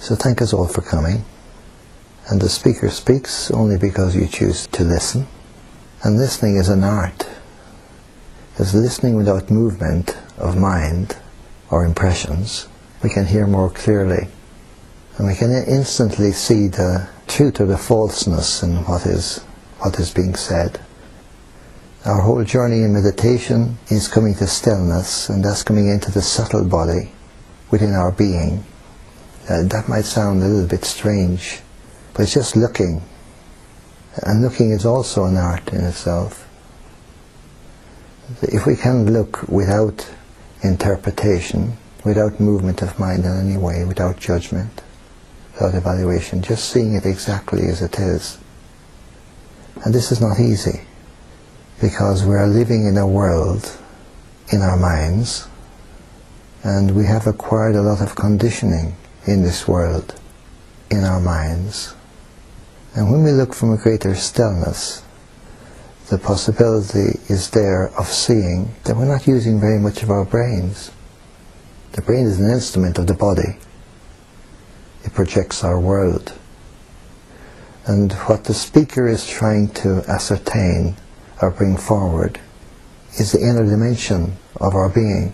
So thank us all for coming. And the speaker speaks only because you choose to listen. And listening is an art. Because listening without movement of mind or impressions, we can hear more clearly. And we can instantly see the truth or the falseness in what is being said. Our whole journey in meditation is coming to stillness, and that's coming into the subtle body within our being. That might sound a little bit strange, but it's just looking. And looking is also an art in itself. If we can look without interpretation, without movement of mind in any way, without judgment, without evaluation, just seeing it exactly as it is. And this is not easy, because we are living in a world in our minds, and we have acquired a lot of conditioning in this world in our minds. And when we look from a greater stillness, the possibility is there of seeing that we're not using very much of our brains. The brain is an instrument of the body. It projects our world. And what the speaker is trying to ascertain or bring forward is the inner dimension of our being.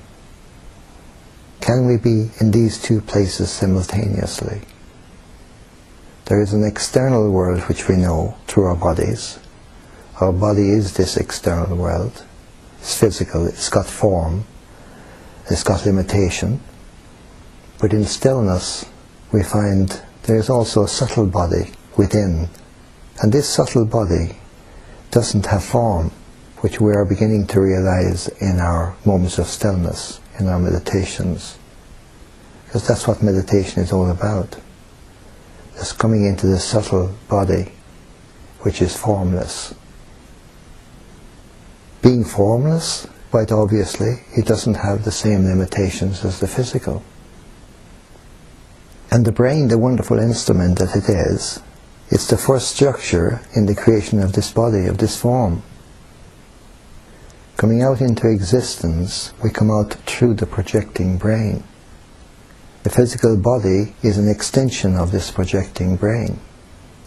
Can we be in these two places simultaneously? There is an external world which we know through our bodies. Our body is this external world. It's physical, it's got form, it's got limitation. But in stillness we find there is also a subtle body within. And this subtle body doesn't have form, which we are beginning to realize in our moments of stillness, in our meditations. Because that's what meditation is all about. It's coming into the subtle body, which is formless. Being formless, quite obviously, it doesn't have the same limitations as the physical. And the brain, the wonderful instrument that it is, it's the first structure in the creation of this body, of this form. Coming out into existence, we come out through the projecting brain. The physical body is an extension of this projecting brain.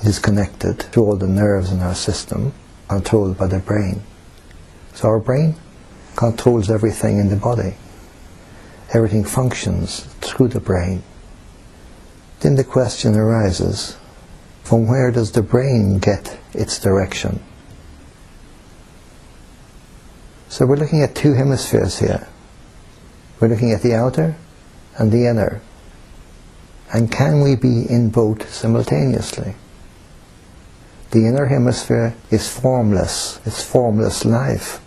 It is connected to all the nerves in our system, controlled by the brain. So our brain controls everything in the body. Everything functions through the brain. Then the question arises, from where does the brain get its direction? So we're looking at two hemispheres here. We're looking at the outer and the inner. And can we be in both simultaneously? The inner hemisphere is formless. It's formless life,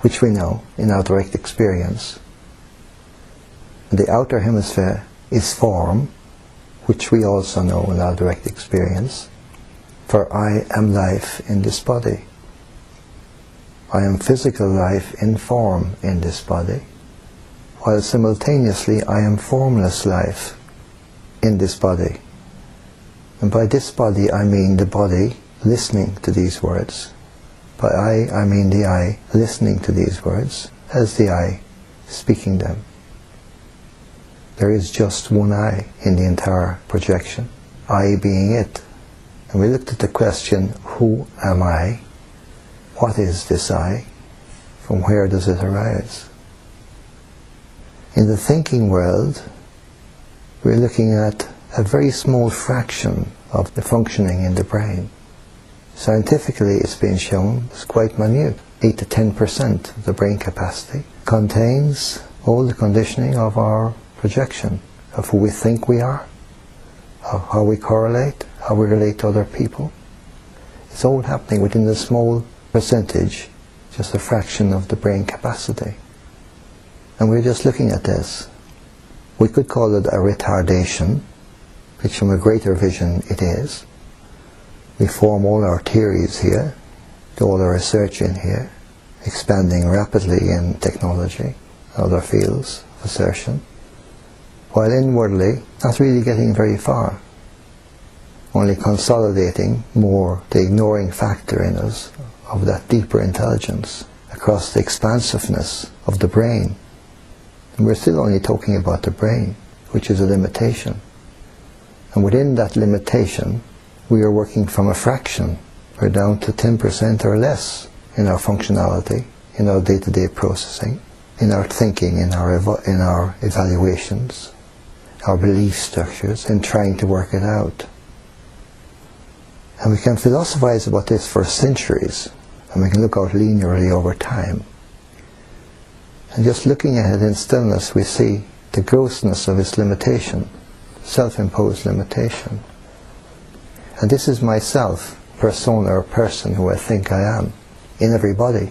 which we know in our direct experience. And the outer hemisphere is form, which we also know in our direct experience. For I am life in this body. I am physical life in form in this body, while simultaneously I am formless life in this body. And by this body I mean the body listening to these words. By I mean the I listening to these words as the I speaking them. There is just one I in the entire projection, I being it. And we looked at the question, who am I? What is this I? From where does it arise? In the thinking world, we're looking at a very small fraction of the functioning in the brain. Scientifically, it's been shown it's quite minute. 8 to 10% of the brain capacity contains all the conditioning of our projection, of who we think we are, of how we correlate, how we relate to other people. It's all happening within a small percentage, just a fraction of the brain capacity. And we're just looking at this. We could call it a retardation, which from a greater vision it is. We form all our theories here, do all our research in here, expanding rapidly in technology, other fields of assertion, while inwardly not really getting very far, only consolidating more the ignoring factor in us of that deeper intelligence across the expansiveness of the brain. And we're still only talking about the brain, which is a limitation. And within that limitation, we are working from a fraction. We're down to 10% or less in our functionality, in our day-to-day processing, in our thinking, in our evaluations, our belief structures, in trying to work it out. And we can philosophize about this for centuries, and we can look out linearly over time. And just looking at it in stillness, we see the grossness of its limitation, self-imposed limitation. And this is myself, persona or person who I think I am, in everybody.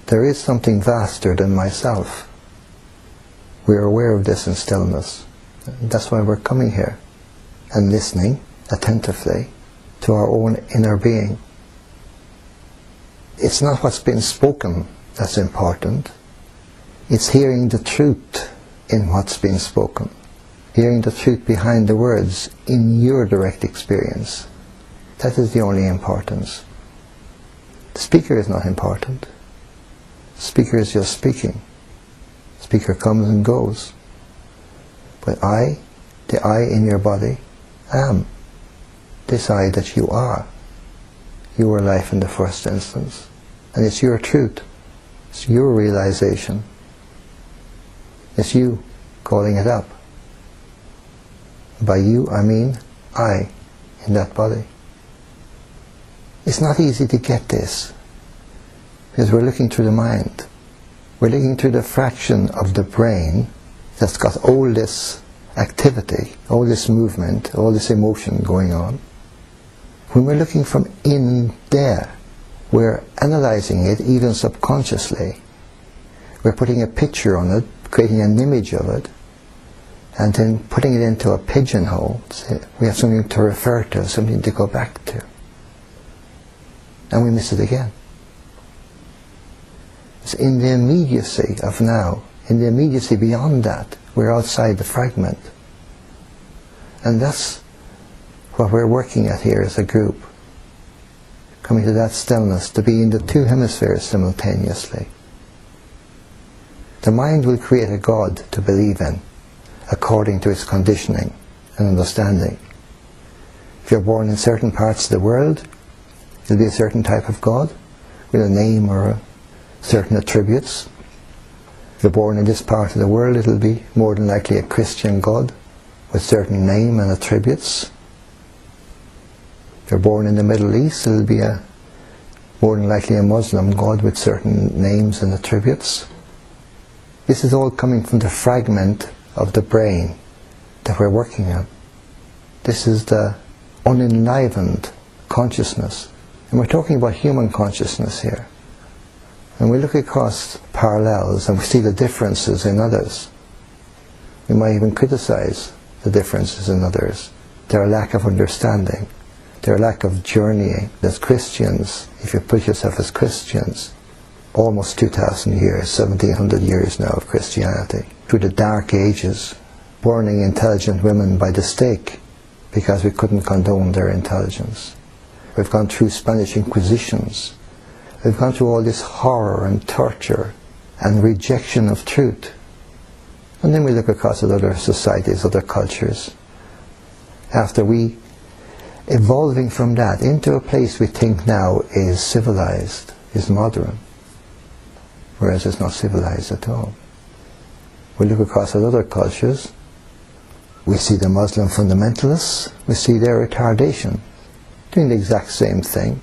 There is something vaster than myself. We are aware of this in stillness. That's why we're coming here and listening attentively to our own inner being. It's not what's been spoken that's important. It's hearing the truth in what's been spoken. Hearing the truth behind the words in your direct experience. That is the only importance. The speaker is not important. The speaker is just speaking. The speaker comes and goes. But I, the I in your body, am. This I that you are. Your life in the first instance. And it's your truth. It's your realization. It's you calling it up. By you, I mean I in that body. It's not easy to get this, because we're looking through the mind. We're looking through the fraction of the brain that's got all this activity, all this movement, all this emotion going on. When we're looking from in there, we're analyzing it even subconsciously. We're putting a picture on it, creating an image of it, and then putting it into a pigeonhole. So we have something to refer to, something to go back to. And we miss it again. It's in the immediacy of now, in the immediacy beyond that, we're outside the fragment. And that's what we're working at here as a group. Coming to that stillness, to be in the two hemispheres simultaneously. The mind will create a God to believe in, according to its conditioning and understanding. If you're born in certain parts of the world, it'll be a certain type of God, with a name or certain attributes. If you're born in this part of the world, it'll be more than likely a Christian God, with certain name and attributes. If you're born in the Middle East, it'll be more than likely a Muslim God with certain names and attributes. This is all coming from the fragment of the brain that we're working on. This is the unenlivened consciousness. And we're talking about human consciousness here. And we look across parallels and we see the differences in others. We might even criticize the differences in others. Their lack of understanding, their lack of journeying. As Christians, if you put yourself as Christians, almost 2,000 years, 1,700 years now of Christianity, through the dark ages, burning intelligent women by the stake because we couldn't condone their intelligence. We've gone through Spanish Inquisitions. We've gone through all this horror and torture and rejection of truth. And then we look across at other societies, other cultures. After we, evolving from that into a place we think now is civilized, is modern, whereas it's not civilized at all. We look across at other cultures, we see the Muslim fundamentalists, we see their retardation, doing the exact same thing,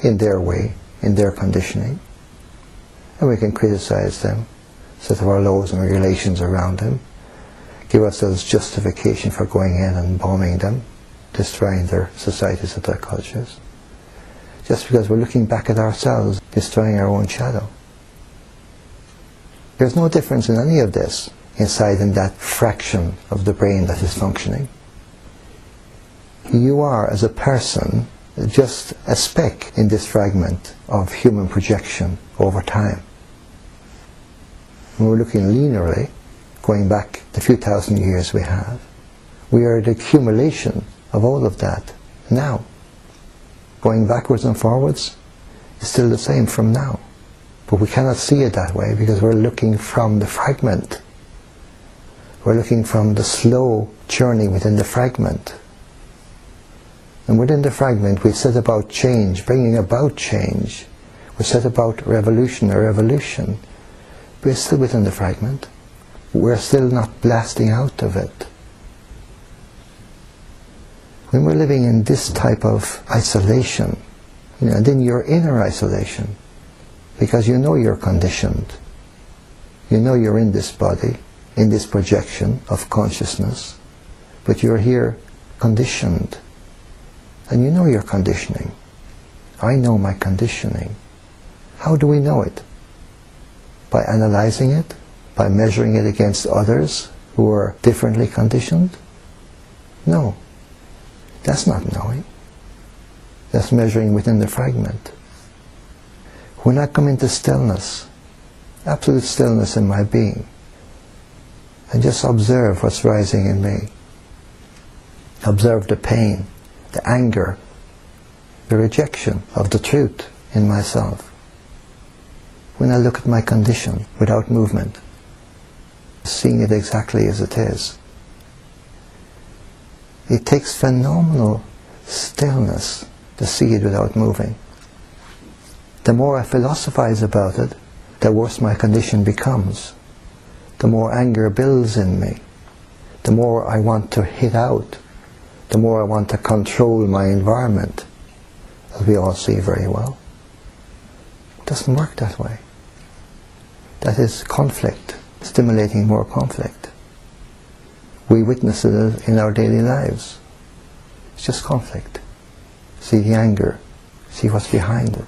in their way, in their conditioning. And we can criticize them, set up our laws and regulations around them, give ourselves justification for going in and bombing them, destroying their societies and their cultures. Just because we're looking back at ourselves, destroying our own shadow. There's no difference in any of this inside in that fraction of the brain that is functioning. You are, as a person, just a speck in this fragment of human projection over time. When we're looking linearly, going back the few thousand years we have, we are the accumulation of all of that now. Going backwards and forwards is still the same from now. But we cannot see it that way because we're looking from the fragment. We're looking from the slow journey within the fragment. And within the fragment we set about change, bringing about change. We set about revolution or evolution. We're still within the fragment. We're still not blasting out of it. When we're living in this type of isolation, and then you're inner isolation, because you know you're conditioned. You know you're in this body, in this projection of consciousness, but you're here conditioned. And you know your conditioning. I know my conditioning. How do we know it? By analyzing it? By measuring it against others who are differently conditioned? No. That's not knowing. That's measuring within the fragment. When I come into stillness, absolute stillness in my being, and just observe what's rising in me. Observe the pain, the anger, the rejection of the truth in myself. When I look at my condition without movement, seeing it exactly as it is. It takes phenomenal stillness to see it without moving. The more I philosophize about it, the worse my condition becomes. The more anger builds in me. The more I want to hit out. The more I want to control my environment, as we all see very well. It doesn't work that way. That is conflict, stimulating more conflict. We witness it in our daily lives. It's just conflict. See the anger, see what's behind it.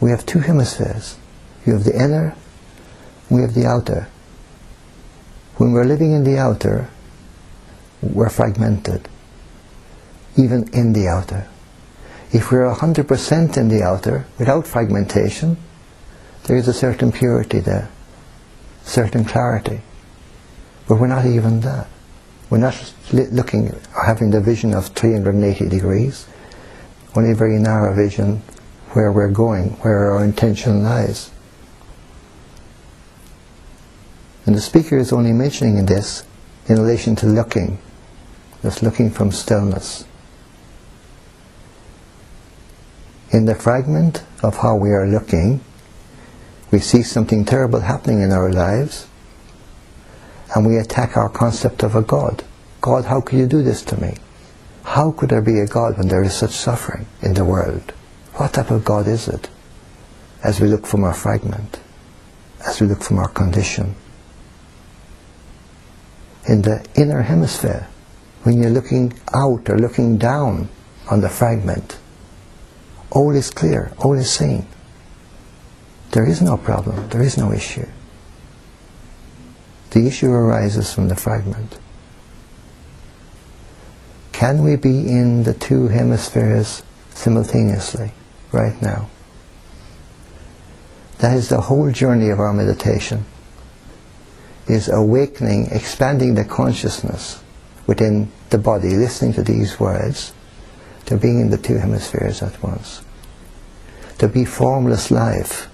We have two hemispheres. You have the inner, we have the outer. When we're living in the outer, we're fragmented, even in the outer. If we're 100% in the outer, without fragmentation, there is a certain purity there, certain clarity. But we're not even that. We're not looking, or having the vision of 380 degrees, only a very narrow vision where we're going, where our intention lies. And the speaker is only mentioning this in relation to looking, just looking from stillness. In the fragment of how we are looking, we see something terrible happening in our lives, and we attack our concept of a God. God, how could you do this to me? How could there be a God when there is such suffering in the world? What type of God is it? As we look from our fragment, as we look from our condition. In the inner hemisphere, when you're looking out or looking down on the fragment, all is clear, all is seen. There is no problem, there is no issue. The issue arises from the fragment. Can we be in the two hemispheres simultaneously, right now? That is the whole journey of our meditation, is awakening, expanding the consciousness within the body, listening to these words, to being in the two hemispheres at once. To be formless life,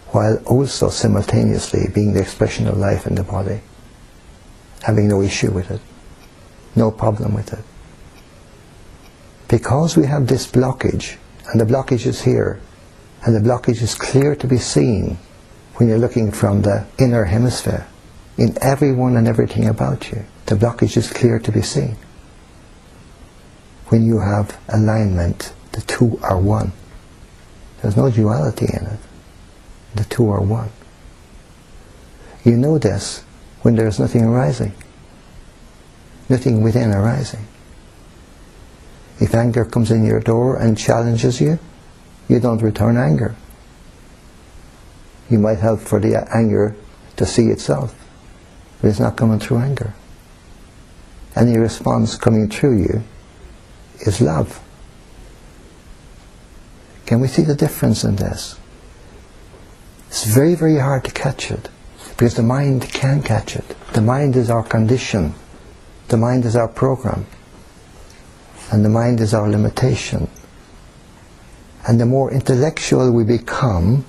while also simultaneously being the expression of life in the body, having no issue with it, no problem with it. Because we have this blockage, and the blockage is here, and the blockage is clear to be seen when you're looking from the inner hemisphere, in everyone and everything about you, the blockage is clear to be seen. When you have alignment, the two are one. There's no duality in it. The two are one. You know this when there's nothing arising. Nothing within arising. If anger comes in your door and challenges you, you don't return anger. You might help for the anger to see itself, but it's not coming through anger. Any response coming through you is love. Can we see the difference in this? It's very, very hard to catch it, because the mind can catch it. The mind is our condition. The mind is our program. And the mind is our limitation. And the more intellectual we become,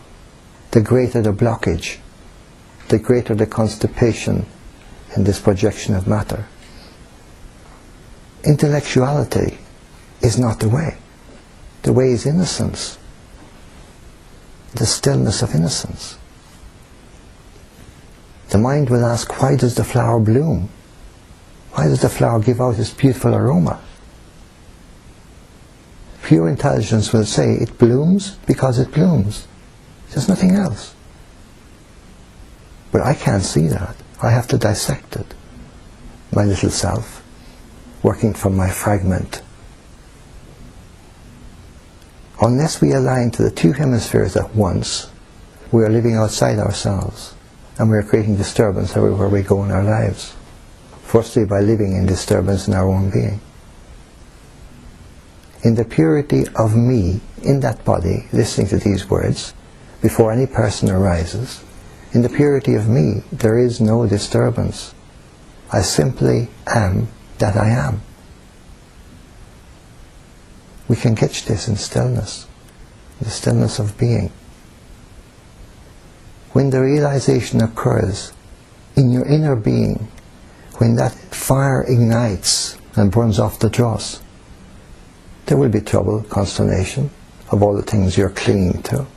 the greater the blockage. the greater the constipation in this projection of matter. Intellectuality is not the way. The way is innocence, the stillness of innocence. The mind will ask, why does the flower bloom? Why does the flower give out this beautiful aroma? Pure intelligence will say, it blooms because it blooms. There's nothing else. But I can't see that. I have to dissect it. My little self, working from my fragment. Unless we align to the two hemispheres at once, we are living outside ourselves, and we are creating disturbance everywhere we go in our lives. Firstly, by living in disturbance in our own being. In the purity of me, in that body, listening to these words, before any person arises, in the purity of me, there is no disturbance. I simply am that I am. We can catch this in stillness, the stillness of being. When the realization occurs in your inner being, when that fire ignites and burns off the dross, there will be trouble, consternation of all the things you're clinging to,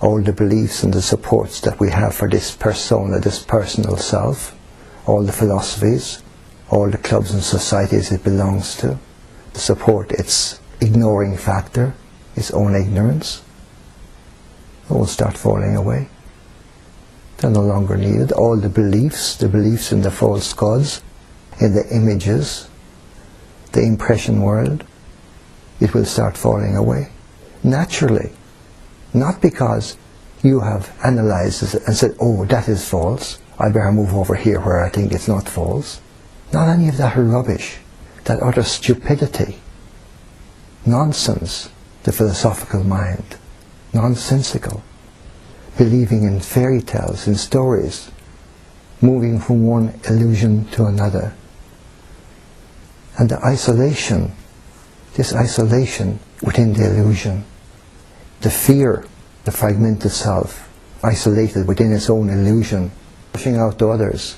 all the beliefs and the supports that we have for this persona, this personal self, all the philosophies, all the clubs and societies it belongs to, the support its ignoring factor, its own ignorance, all start falling away. They're no longer needed. All the beliefs in the false gods, in the images, the impression world, it will start falling away. Naturally. Not because you have analyzed it and said, oh, that is false, I better move over here where I think it's not false. Not any of that rubbish, that utter stupidity, nonsense, the philosophical mind, nonsensical, believing in fairy tales, in stories, moving from one illusion to another. And the isolation, this isolation within the illusion, the fear, the fragmented self, isolated within its own illusion, pushing out to others,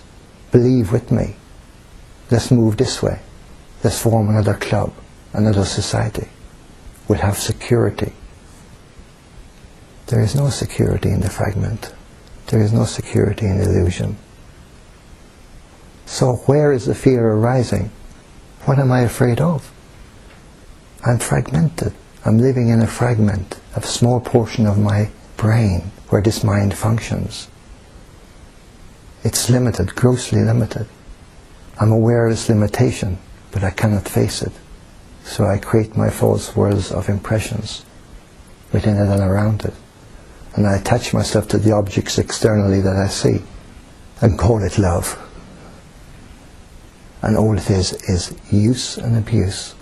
believe with me, let's move this way, let's form another club, another society, we'll have security. There is no security in the fragment, there is no security in illusion. So where is the fear arising? What am I afraid of? I'm fragmented. I'm living in a fragment, a small portion of my brain where this mind functions. It's limited, grossly limited. I'm aware of its limitation, but I cannot face it. So I create my false worlds of impressions within it and around it. And I attach myself to the objects externally that I see and call it love. And all it is use and abuse.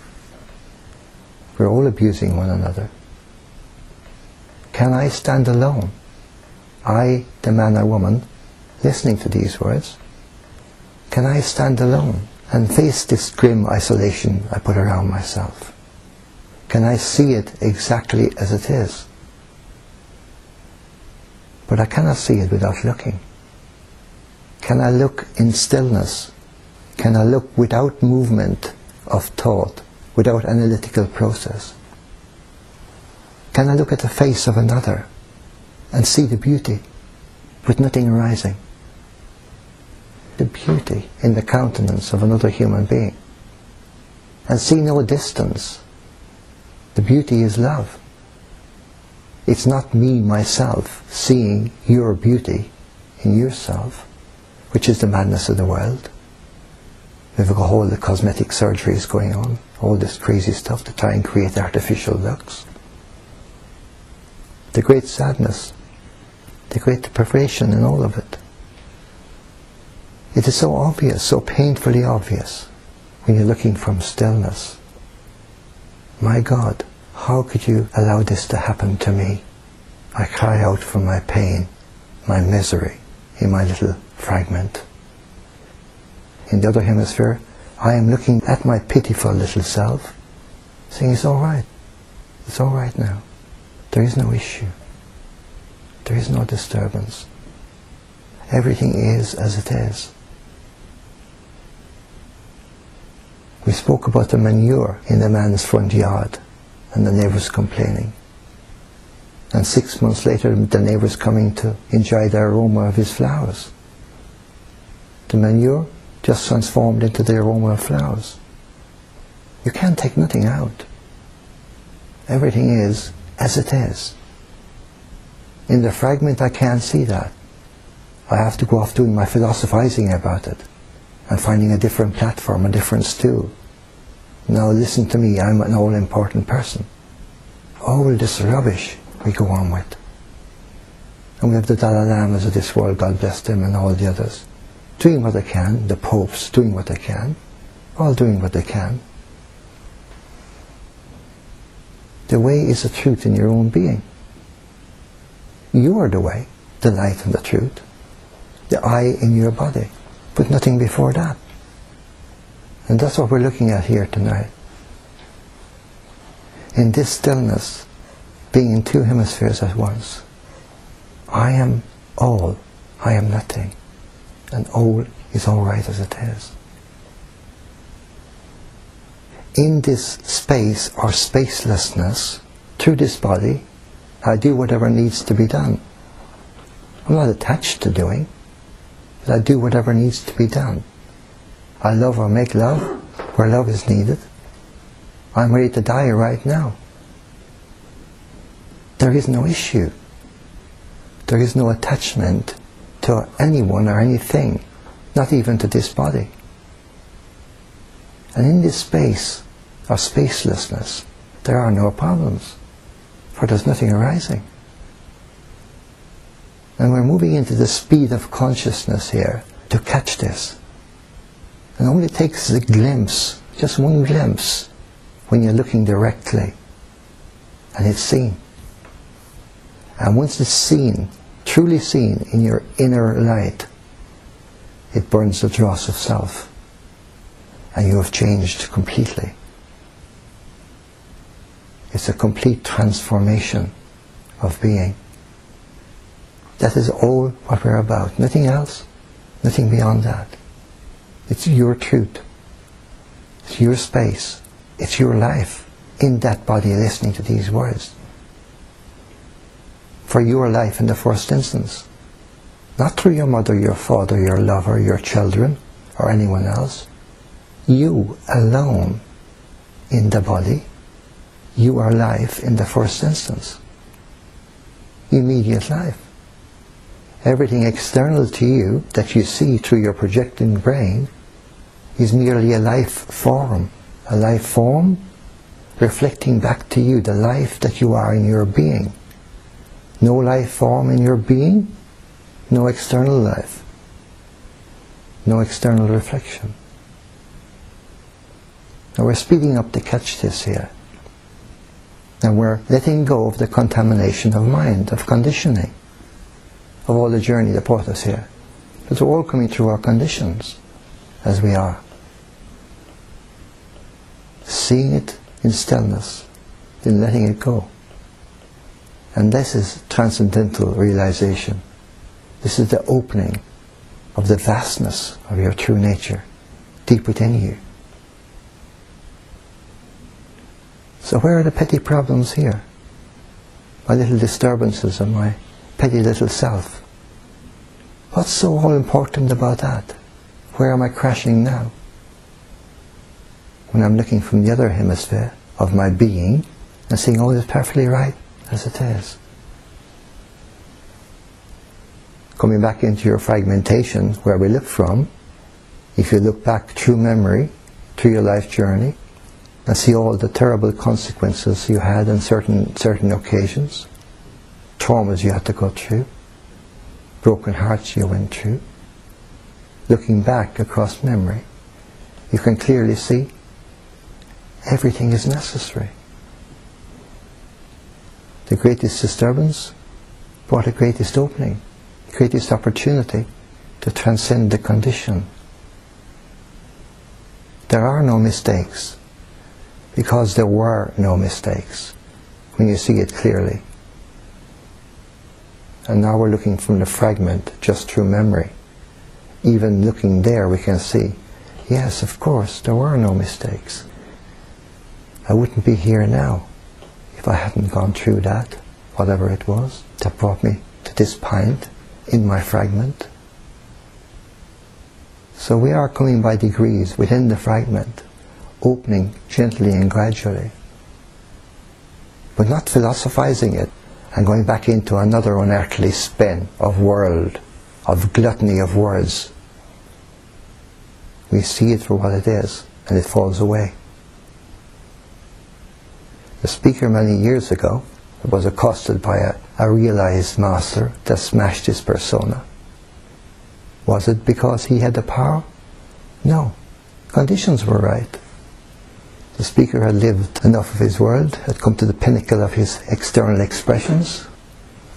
We're all abusing one another. Can I stand alone? I, the man or woman, listening to these words, can I stand alone and face this grim isolation I put around myself? Can I see it exactly as it is? But I cannot see it without looking. Can I look in stillness? Can I look without movement of thought, without analytical process? Can I look at the face of another and see the beauty with nothing arising? The beauty in the countenance of another human being and see no distance. The beauty is love. It's not me, myself, seeing your beauty in yourself, which is the madness of the world. We've got all the cosmetic surgeries going on, all this crazy stuff to try and create artificial looks. The great sadness, the great deprivation in all of it. It is so obvious, so painfully obvious, when you're looking from stillness. My God, how could you allow this to happen to me? I cry out from my pain, my misery, in my little fragment. In the other hemisphere, I am looking at my pitiful little self, saying, it's all right now. There is no issue. There is no disturbance. Everything is as it is. We spoke about the manure in the man's front yard and the neighbours complaining. And 6 months later the neighbours coming to enjoy the aroma of his flowers. The manure just transformed into the aroma of flowers. You can't take nothing out. Everything is as it is. In the fragment I can't see that. I have to go off doing my philosophizing about it and finding a different platform, a different stool. Now listen to me, I'm an all-important person. All this rubbish we go on with. And we have the Dalai Lamas of this world, God bless them, and all the others, doing what they can, the popes doing what they can, all doing what they can. The way is the truth in your own being. You are the way, the light and the truth. The I in your body, but nothing before that. And that's what we're looking at here tonight. In this stillness, being in two hemispheres at once, I am all, I am nothing, and all is all right as it is. In this space or spacelessness, through this body, I do whatever needs to be done. I'm not attached to doing, but I do whatever needs to be done. I love or make love where love is needed. I'm ready to die right now. There is no issue. There is no attachment to anyone or anything, not even to this body. And in this space, or spacelessness, there are no problems, for there's nothing arising. And we're moving into the speed of consciousness here to catch this. And it only takes a glimpse, just one glimpse, when you're looking directly, and it's seen. And once it's seen, truly seen in your inner light, it burns the dross of self, and you have changed completely. It's a complete transformation of being. That is all what we're about. Nothing else, nothing beyond that. It's your truth. It's your space. It's your life in that body listening to these words. For your life in the first instance. Not through your mother, your father, your lover, your children, or anyone else. You alone in the body. You are life in the first instance. Immediate life. Everything external to you that you see through your projecting brain is merely a life form reflecting back to you the life that you are in your being. No life form in your being, no external life, no external reflection. Now we're speeding up to catch this here. And we're letting go of the contamination of mind, of conditioning, of all the journey that brought us here. Because we're all coming through our conditions, as we are. Seeing it in stillness, in letting it go. And this is transcendental realization. This is the opening of the vastness of your true nature, deep within you. So where are the petty problems here? My little disturbances of my petty little self. What's so all important about that? Where am I crashing now? When I'm looking from the other hemisphere of my being and seeing all is perfectly right as it is. Coming back into your fragmentation, where we look from, if you look back through memory, through your life journey, and see all the terrible consequences you had on certain occasions, traumas you had to go through, broken hearts you went through, looking back across memory, you can clearly see everything is necessary. The greatest disturbance brought the greatest opening, the greatest opportunity to transcend the condition. There are no mistakes, because there were no mistakes when you see it clearly. and now we're looking from the fragment just through memory. Even looking there we can see, yes, of course, there were no mistakes. I wouldn't be here now if I hadn't gone through that, whatever it was, that brought me to this point in my fragment. So we are coming by degrees within the fragment, opening gently and gradually, but not philosophizing it and going back into another unearthly spin of world, of gluttony of words. We see it for what it is, and it falls away. The speaker many years ago was accosted by a realized master that smashed his persona. Was it because he had the power? No. Conditions were right. The speaker had lived enough of his world, had come to the pinnacle of his external expressions.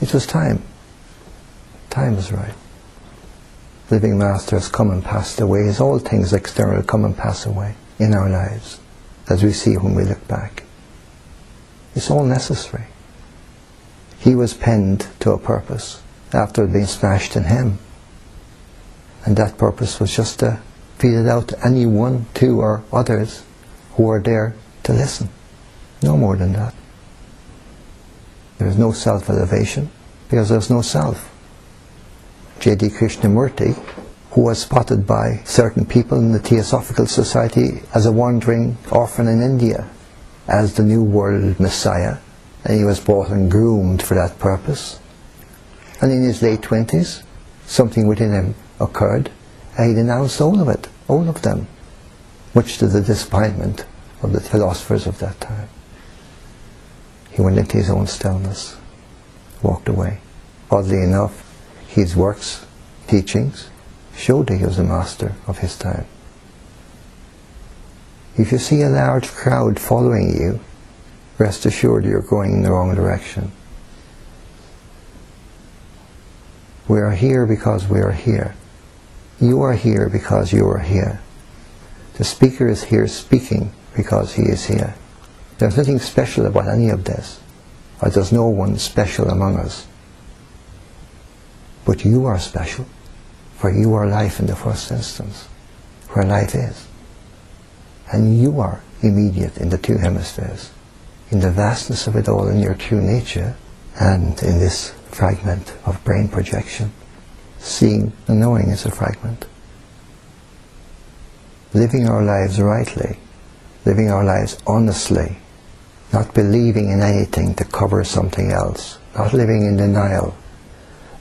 It was time. Time was right. Living masters come and pass away, as all things external come and pass away in our lives, as we see when we look back. It's all necessary. He was penned to a purpose after it had been smashed in him. And that purpose was just to feed it out to any one, two or others who were there to listen. No more than that. There is no self-elevation because there's no self. J.D. Krishnamurti, who was spotted by certain people in the Theosophical Society as a wandering orphan in India, as the New World Messiah, and he was bought and groomed for that purpose. And in his late 20s, something within him occurred, and he denounced all of it, all of them, much to the disappointment of the philosophers of that time. He went into his own stillness, walked away. Oddly enough, his works, teachings, showed that he was a master of his time. If you see a large crowd following you, rest assured you're going in the wrong direction. We are here because we are here. You are here because you are here. The speaker is here speaking because he is here. There's nothing special about any of this, or there's no one special among us. But you are special, for you are life in the first instance, where life is. And you are immediate in the two hemispheres, in the vastness of it all in your true nature, and in this fragment of brain projection. Seeing and knowing is a fragment. Living our lives rightly, living our lives honestly, not believing in anything to cover something else, not living in denial,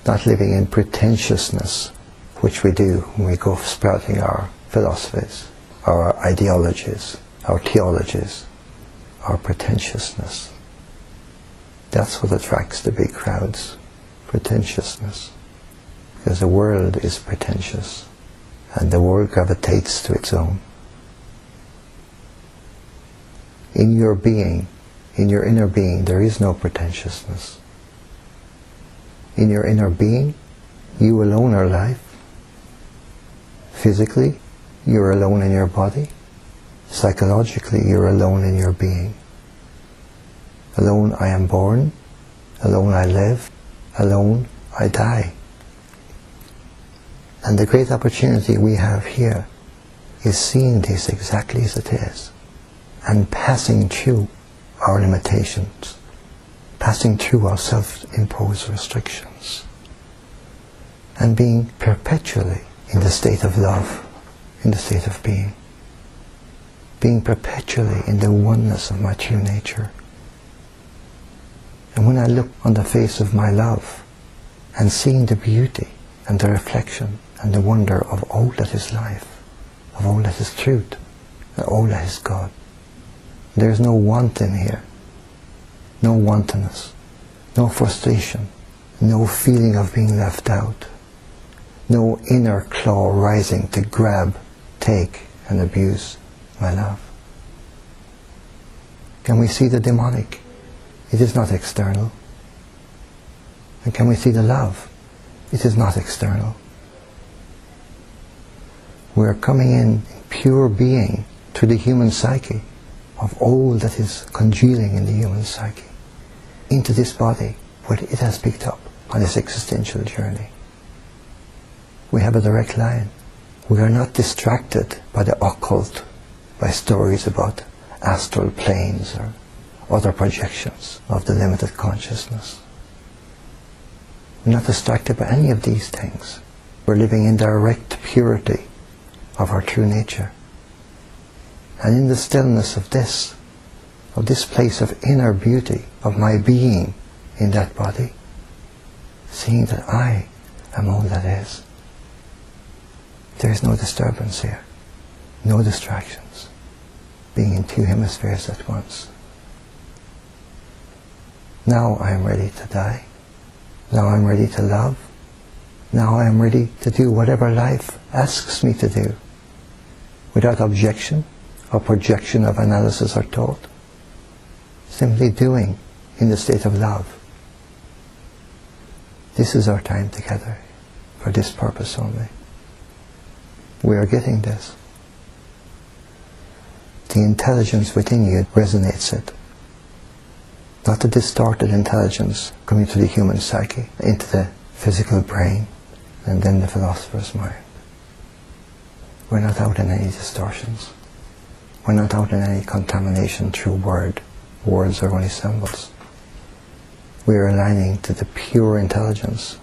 not living in pretentiousness, which we do when we go sprouting our philosophies, our ideologies, our theologies, our pretentiousness. That's what attracts the big crowds, pretentiousness. Because the world is pretentious, and the world gravitates to its own. In your being, in your inner being, there is no pretentiousness. In your inner being, you alone are life. Physically, you're alone in your body. Psychologically, you're alone in your being. Alone I am born, alone I live, alone I die. And the great opportunity we have here is seeing this exactly as it is, and passing through our limitations, passing through our self-imposed restrictions, and being perpetually in the state of love, in the state of being perpetually in the oneness of my true nature. And when I look on the face of my love, and seeing the beauty and the reflection and the wonder of all that is life, of all that is truth, and all that is God, there is no want in here, no wantonness, no frustration, no feeling of being left out, no inner claw rising to grab, take and abuse my love. Can we see the demonic? It is not external. And can we see the love? It is not external. We are coming in pure being to the human psyche, of all that is congealing in the human psyche, into this body, what it has picked up, on this existential journey. We have a direct line. We are not distracted by the occult, by stories about astral planes or other projections of the limited consciousness. We're not distracted by any of these things. We're living in direct purity of our true nature. And in the stillness of this place of inner beauty, of my being in that body, seeing that I am all that is. There is no disturbance here, no distractions, being in two hemispheres at once. Now I am ready to die. Now I am ready to love. Now I am ready to do whatever life asks me to do, without objection or projection of analysis or thought. Simply doing in the state of love. This is our time together, for this purpose only. We are getting this. The intelligence within you resonates it. Not the distorted intelligence coming to the human psyche, into the physical brain, and then the philosopher's mind. We're not out in any distortions. We're not out in any contamination through word. Words are only symbols. We are aligning to the pure intelligence,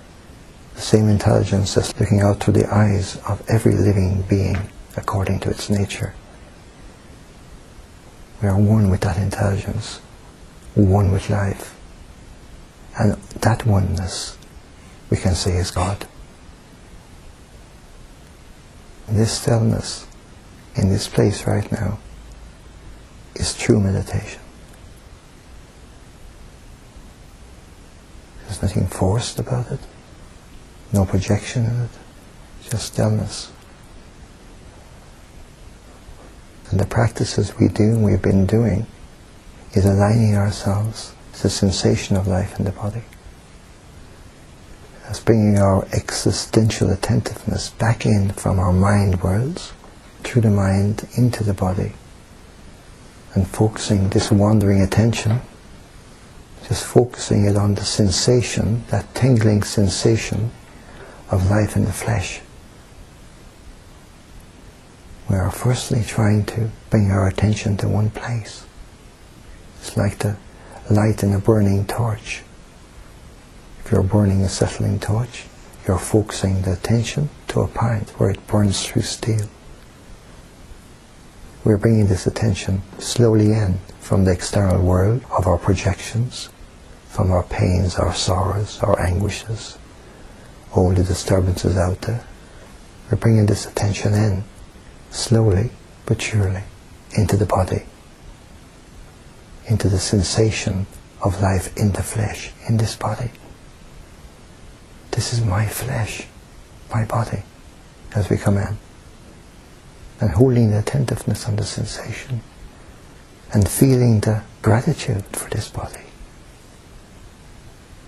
the same intelligence that's looking out through the eyes of every living being according to its nature. We are one with that intelligence, one with life. And that oneness, we can say, is God. This stillness, in this place right now, is true meditation. There's nothing forced about it, no projection in it, just stillness. And the practices we do and we've been doing is aligning ourselves to the sensation of life in the body. It's bringing our existential attentiveness back in from our mind worlds, through the mind into the body, and focusing this wandering attention, just focusing it on the sensation, that tingling sensation of life in the flesh. We are firstly trying to bring our attention to one place. It's like the light in a burning torch. If you're burning a settling torch, you're focusing the attention to a point where it burns through steel. We're bringing this attention slowly in from the external world of our projections, from our pains, our sorrows, our anguishes, all the disturbances out there. We're bringing this attention in, slowly but surely, into the body, into the sensation of life in the flesh, in this body. This is my flesh, my body, as we come in. And holding the attentiveness on the sensation, and feeling the gratitude for this body.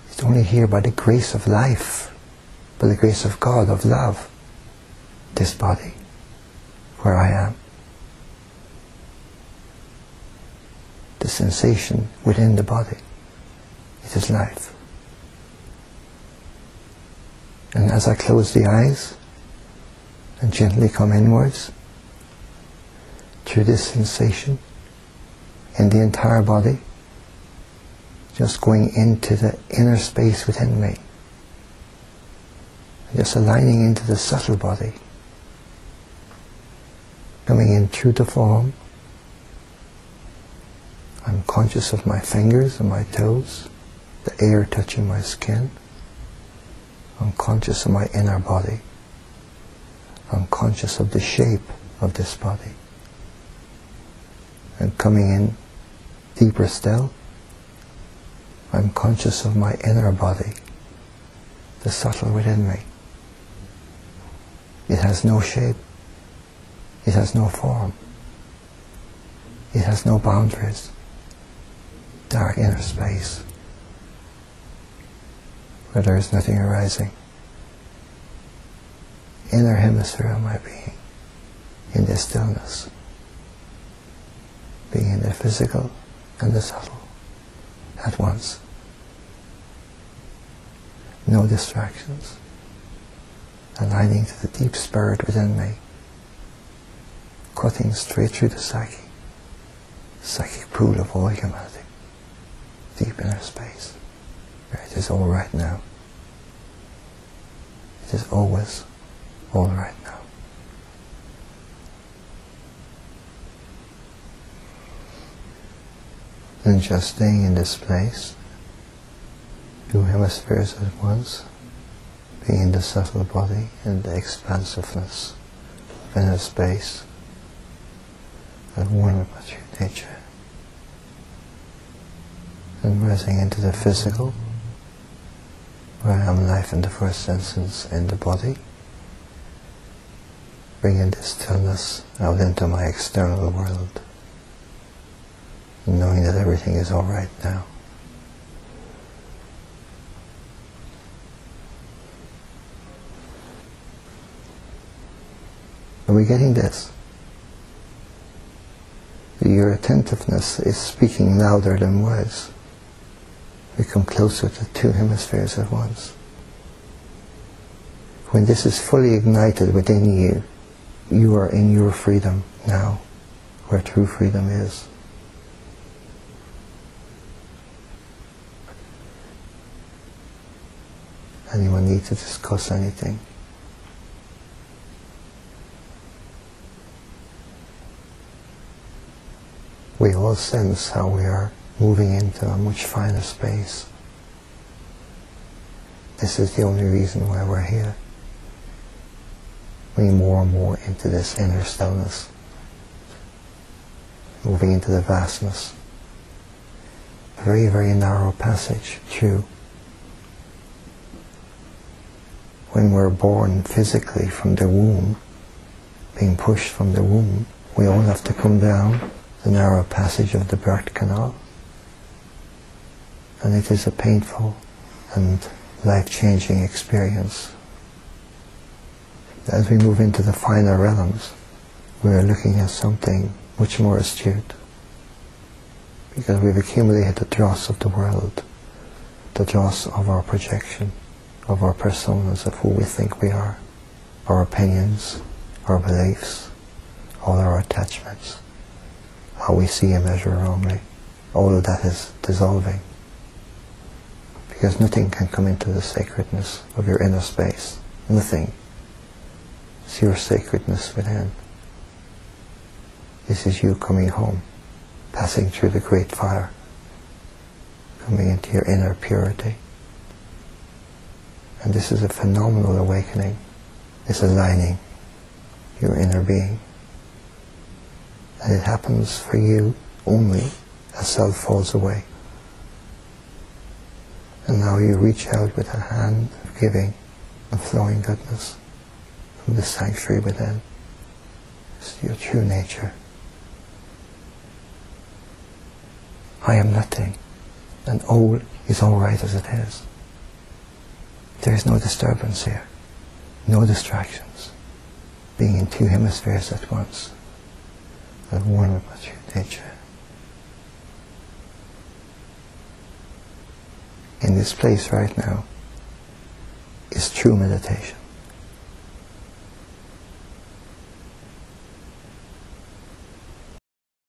It's only here by the grace of life, by the grace of God, of love, this body, where I am. The sensation within the body, it is life. And as I close the eyes and gently come inwards, through this sensation in the entire body, just going into the inner space within me, just aligning into the subtle body, coming in through the form. I'm conscious of my fingers and my toes, the air touching my skin. I'm conscious of my inner body. I'm conscious of the shape of this body. And coming in deeper still, I'm conscious of my inner body, the subtle within me. It has no shape. It has no form. It has no boundaries. Dark inner space, where there is nothing arising. Inner hemisphere of my being, in this stillness, being in the physical and the subtle at once. no distractions, aligning to the deep spirit within me, cutting straight through the psychic pool of all humanity, deep inner space, where it is all right now. It is always all right now. And just staying in this place, two hemispheres at once, being in the subtle body and the expansiveness of inner space, and one with your nature, and rising into the physical, where I am life in the first instance in the body, bringing this stillness out into my external world, and knowing that everything is all right now. Are we getting this? Your attentiveness is speaking louder than words. We come closer to two hemispheres at once. When this is fully ignited within you, you are in your freedom now, where true freedom is. Anyone need to discuss anything? We all sense how we are moving into a much finer space. This is the only reason why we're here. Moving more and more into this inner stillness, moving into the vastness. A very, very narrow passage through. When we're born physically from the womb, being pushed from the womb, we all have to come down the narrow passage of the birth canal, and it is a painful and life-changing experience. As we move into the finer realms, we are looking at something much more astute, because we've accumulated the dross of the world, the dross of our projection, of our personas, of who we think we are, our opinions, our beliefs, all our attachments, how we see a measure wrongly. All of that is dissolving, because nothing can come into the sacredness of your inner space. Nothing. It's your sacredness within. This is you coming home, passing through the great fire, coming into your inner purity. And this is a phenomenal awakening. It's aligning your inner being. And it happens for you only as self falls away. And now you reach out with a hand of giving, of flowing goodness from the sanctuary within. It's your true nature. I am nothing, and all is all right as it is. There is no disturbance here, no distractions, being in two hemispheres at once, and one with your nature. In this place right now is true meditation.